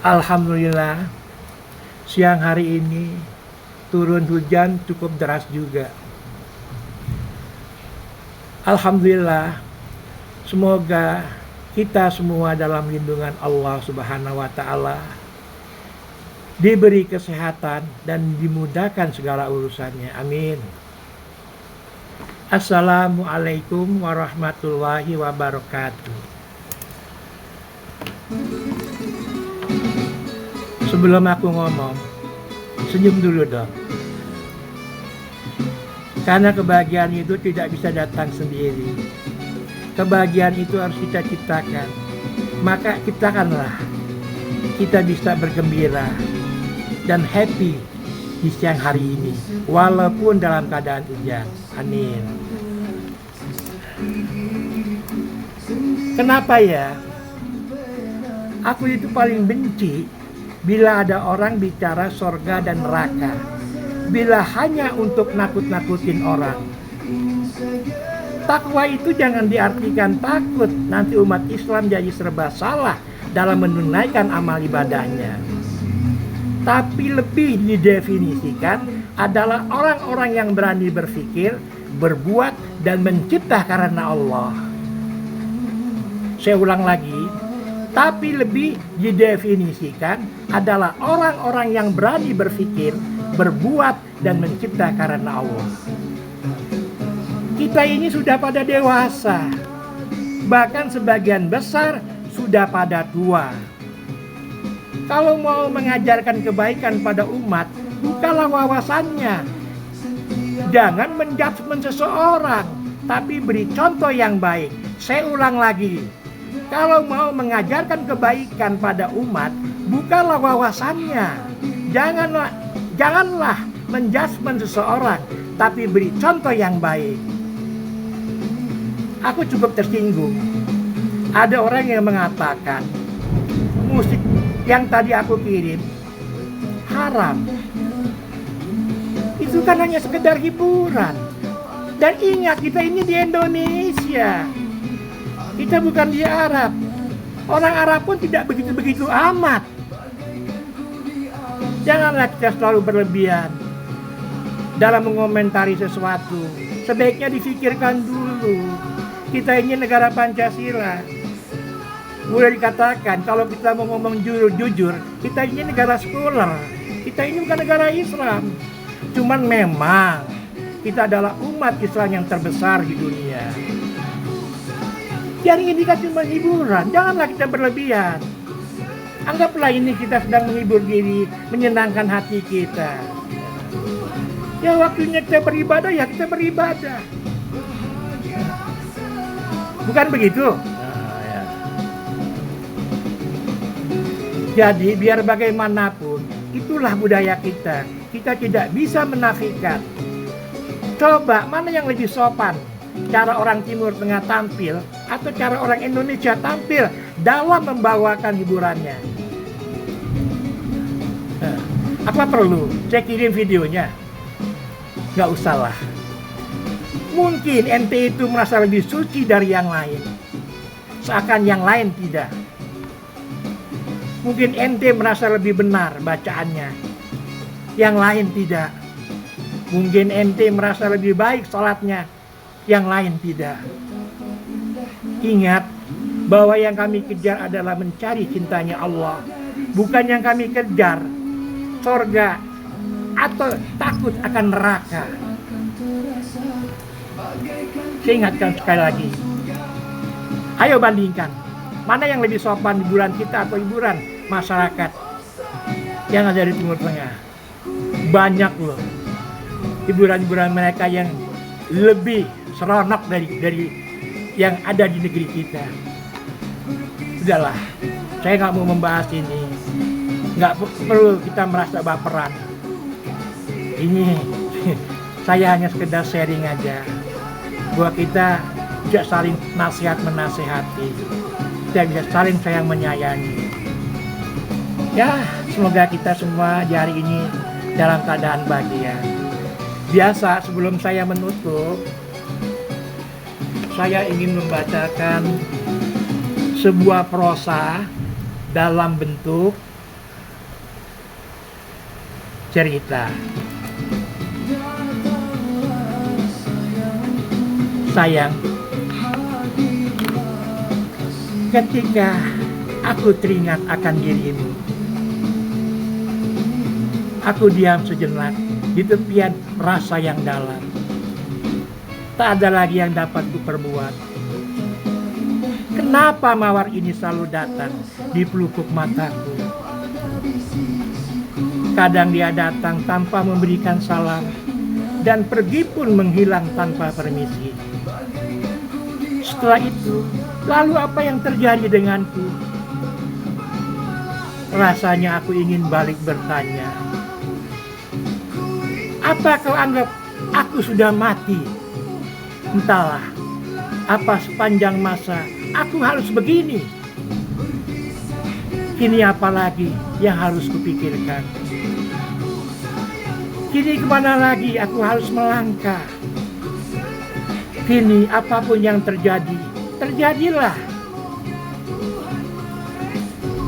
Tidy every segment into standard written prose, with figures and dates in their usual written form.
Alhamdulillah, siang hari ini turun hujan cukup deras juga. Alhamdulillah, semoga kita semua dalam lindungan Allah Subhanahu wa Ta'ala, diberi kesehatan dan dimudahkan segala urusannya. Amin. Assalamualaikum warahmatullahi wabarakatuh. Sebelum aku ngomong, senyum dulu dong. Karena kebahagiaan itu tidak bisa datang sendiri. Kebahagiaan itu harus kita ciptakan. Maka ciptakanlah kita bisa bergembira dan happy di siang hari ini, walaupun dalam keadaan hujan. Amin. Kenapa ya? Aku itu paling benci bila ada orang bicara sorga dan neraka, bila hanya untuk nakut-nakutin orang. Takwa itu jangan diartikan takut nanti umat Islam jadi serba salah dalam menunaikan amal ibadahnya. Tapi lebih didefinisikan adalah orang-orang yang berani berpikir, berbuat, dan mencipta karena Allah. Saya ulang lagi, tapi lebih didefinisikan adalah orang-orang yang berani berpikir, berbuat, dan mencipta karena Allah. Kita ini sudah pada dewasa, bahkan sebagian besar sudah pada tua. Kalau mau mengajarkan kebaikan pada umat, bukalah wawasannya. Jangan menjudgment seseorang, tapi beri contoh yang baik. Saya ulang lagi, kalau mau mengajarkan kebaikan pada umat, bukalah wawasannya. Janganlah menjudgment seseorang, tapi beri contoh yang baik. Aku cukup tersinggung. Ada orang yang mengatakan musik yang tadi aku kirim haram. Itu kan hanya sekedar hiburan. Dan ingat, kita ini di Indonesia. Kita bukan di Arab. Orang Arab pun tidak begitu-begitu amat. Janganlah kita selalu berlebihan dalam mengomentari sesuatu. Sebaiknya difikirkan dulu. Kita ini negara Pancasila. Boleh dikatakan kalau kita mau ngomong jujur, kita ini negara sekuler. Kita ini bukan negara Islam. Cuman memang kita adalah umat Islam yang terbesar di dunia. Yang ini kan cuma hiburan, janganlah kita berlebihan. Anggaplah ini kita sedang menghibur diri, menyenangkan hati kita. Ya waktunya kita beribadah, ya kita beribadah. Bukan begitu? Ya. Jadi biar bagaimanapun, itulah budaya kita. Kita tidak bisa menafikan. Coba mana yang lebih sopan? Cara orang Timur Tengah tampil atau cara orang Indonesia tampil dalam membawakan hiburannya? Apa perlu saya kirim videonya? Gak usah lah. Mungkin ente itu merasa lebih suci dari yang lain, seakan yang lain tidak. Mungkin ente merasa lebih benar bacaannya, yang lain tidak. Mungkin ente merasa lebih baik sholatnya, yang lain tidak. Ingat bahwa yang kami kejar adalah mencari cintanya Allah, bukan yang kami kejar surga atau takut akan neraka. Saya ingatkan sekali lagi, ayo bandingkan mana yang lebih sopan, hiburan kita atau hiburan masyarakat yang ada di Timur Tengah. Banyak loh hiburan-hiburan mereka yang lebih seronok dari yang ada di negeri kita. Sudahlah, saya nggak mau membahas ini. Nggak perlu kita merasa baperan. Ini saya hanya sekedar sharing aja. Buat kita tidak saling nasihat menasehati, kita bisa saling sayang menyayangi. Ya, semoga kita semua di hari ini dalam keadaan bahagia. Biasa sebelum saya menutup, saya ingin membacakan sebuah prosa dalam bentuk cerita. Sayang, ketika aku teringat akan dirimu, aku diam sejenak di tepian rasa yang dalam. Tak ada lagi yang dapat kuperbuat. Kenapa mawar ini selalu datang di pelupuk mataku? Kadang dia datang tanpa memberikan salam dan pergi pun menghilang tanpa permisi. Setelah itu, lalu apa yang terjadi denganku? Rasanya aku ingin balik bertanya. Apa kau anggap aku sudah mati? Entahlah, apa sepanjang masa aku harus begini? Kini apa lagi yang harus kupikirkan? Kini kemana lagi aku harus melangkah? Kini apapun yang terjadi, terjadilah.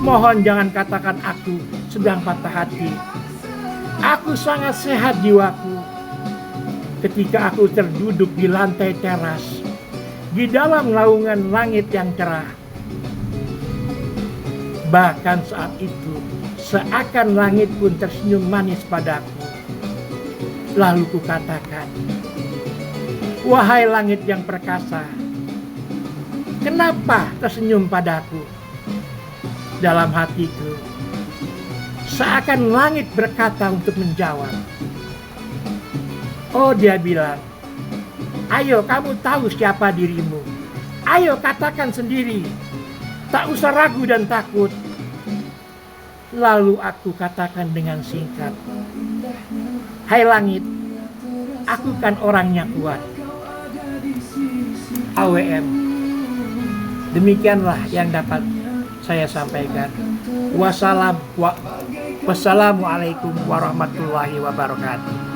Mohon jangan katakan aku sedang patah hati. Aku sangat sehat jiwaku. Ketika aku terduduk di lantai teras, di dalam naungan langit yang cerah. Bahkan saat itu, seakan langit pun tersenyum manis padaku. Lalu kukatakan, wahai langit yang perkasa, kenapa tersenyum padaku? Dalam hatiku, seakan langit berkata untuk menjawab. Oh, dia bilang, ayo kamu tahu siapa dirimu. Ayo katakan sendiri. Tak usah ragu dan takut. Lalu aku katakan dengan singkat, hai langit, aku kan orangnya kuat. AWM. Demikianlah yang dapat saya sampaikan. Wassalamualaikum warahmatullahi wabarakatuh.